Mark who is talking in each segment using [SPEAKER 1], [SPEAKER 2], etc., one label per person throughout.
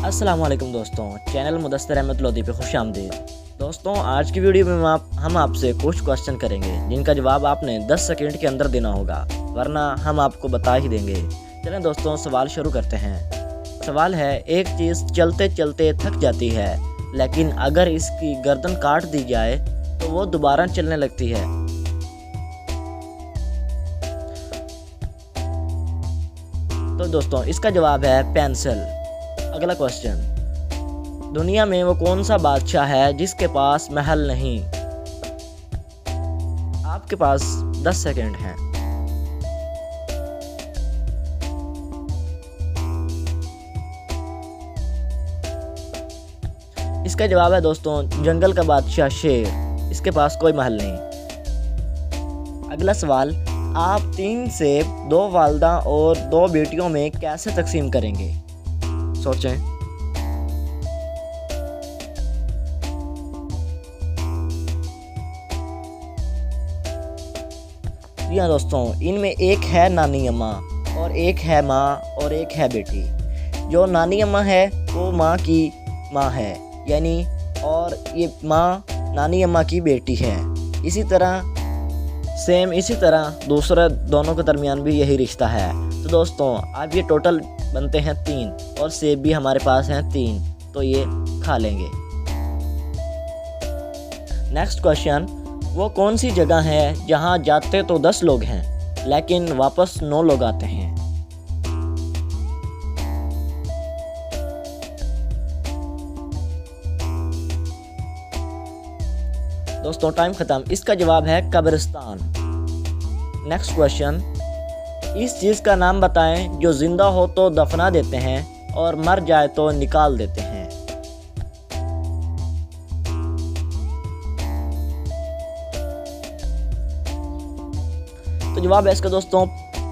[SPEAKER 1] अस्सलाम वालेकुम दोस्तों, चैनल मुदस्सिर अहमद लोधी पे खुश आमदीद। दोस्तों, आज की वीडियो में हम आपसे कुछ क्वेश्चन करेंगे जिनका जवाब आपने 10 सेकंड के अंदर देना होगा, वरना हम आपको बता ही देंगे। चलें दोस्तों, सवाल शुरू करते हैं। सवाल है, एक चीज़ चलते चलते थक जाती है, लेकिन अगर इसकी गर्दन काट दी जाए तो वो दोबारा चलने लगती है। तो दोस्तों, इसका जवाब है पेंसिल। अगला क्वेश्चन, दुनिया में वो कौन सा बादशाह है जिसके पास महल नहीं? आपके पास 10 सेकंड हैं। इसका जवाब है दोस्तों जंगल का बादशाह शेर। इसके पास कोई महल नहीं। अगला सवाल, आप 3 सेब 2 वालदा और 2 बेटियों में कैसे तकसीम करेंगे? सोचें। जी हाँ दोस्तों, इनमें एक है नानी अम्मा और एक है माँ और एक है बेटी। जो नानी अम्मा है वो माँ की माँ है, यानी, और ये माँ नानी अम्मा की बेटी है। इसी तरह दूसरा दोनों के दरमियान भी यही रिश्ता है। तो दोस्तों, अब ये टोटल बनते हैं 3 और सेब भी हमारे पास हैं 3, तो ये खा लेंगे। नेक्स्ट क्वेश्चन, वो कौन सी जगह है जहाँ जाते तो 10 लोग हैं लेकिन वापस 9 लोग आते हैं? दोस्तों, टाइम खत्म। इसका जवाब है कब्रिस्तान। नेक्स्ट क्वेश्चन, इस चीज़ का नाम बताएं जो जिंदा हो तो दफना देते हैं और मर जाए तो निकाल देते हैं। तो जवाब है इसका दोस्तों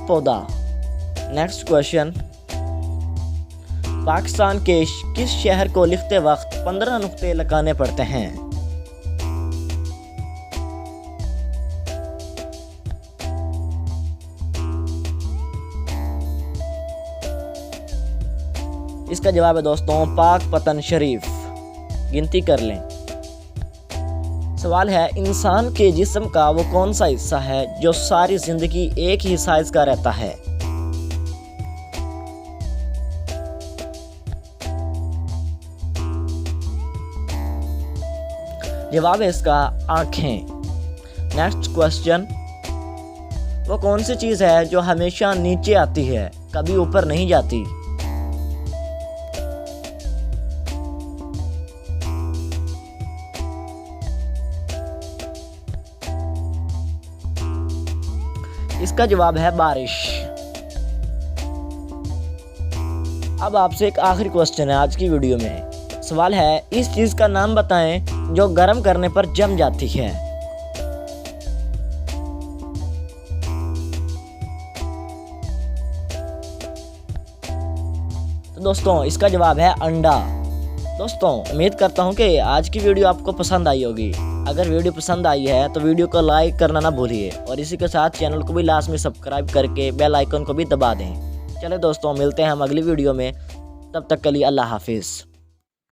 [SPEAKER 1] पौधा। नेक्स्ट क्वेश्चन, पाकिस्तान के किस शहर को लिखते वक्त 15 नुक्ते लगाने पड़ते हैं? इसका जवाब है दोस्तों पाकपतन शरीफ। गिनती कर लें। सवाल है, इंसान के जिस्म का वो कौन सा हिस्सा है जो सारी जिंदगी एक ही साइज का रहता है? जवाब है इसका आँखें। नेक्स्ट क्वेश्चन, वो कौन सी चीज़ है जो हमेशा नीचे आती है, कभी ऊपर नहीं जाती? इसका जवाब है बारिश। अब आपसे एक आखिरी क्वेश्चन है आज की वीडियो में। सवाल है, इस चीज का नाम बताएं जो गर्म करने पर जम जाती है। तो दोस्तों, इसका जवाब है अंडा। दोस्तों, उम्मीद करता हूँ कि आज की वीडियो आपको पसंद आई होगी। अगर वीडियो पसंद आई है तो वीडियो को लाइक करना ना भूलिए और इसी के साथ चैनल को भी लास्ट में सब्सक्राइब करके बेल आइकन को भी दबा दें। चले दोस्तों, मिलते हैं हम अगली वीडियो में। तब तक के लिए अल्लाह हाफिज़।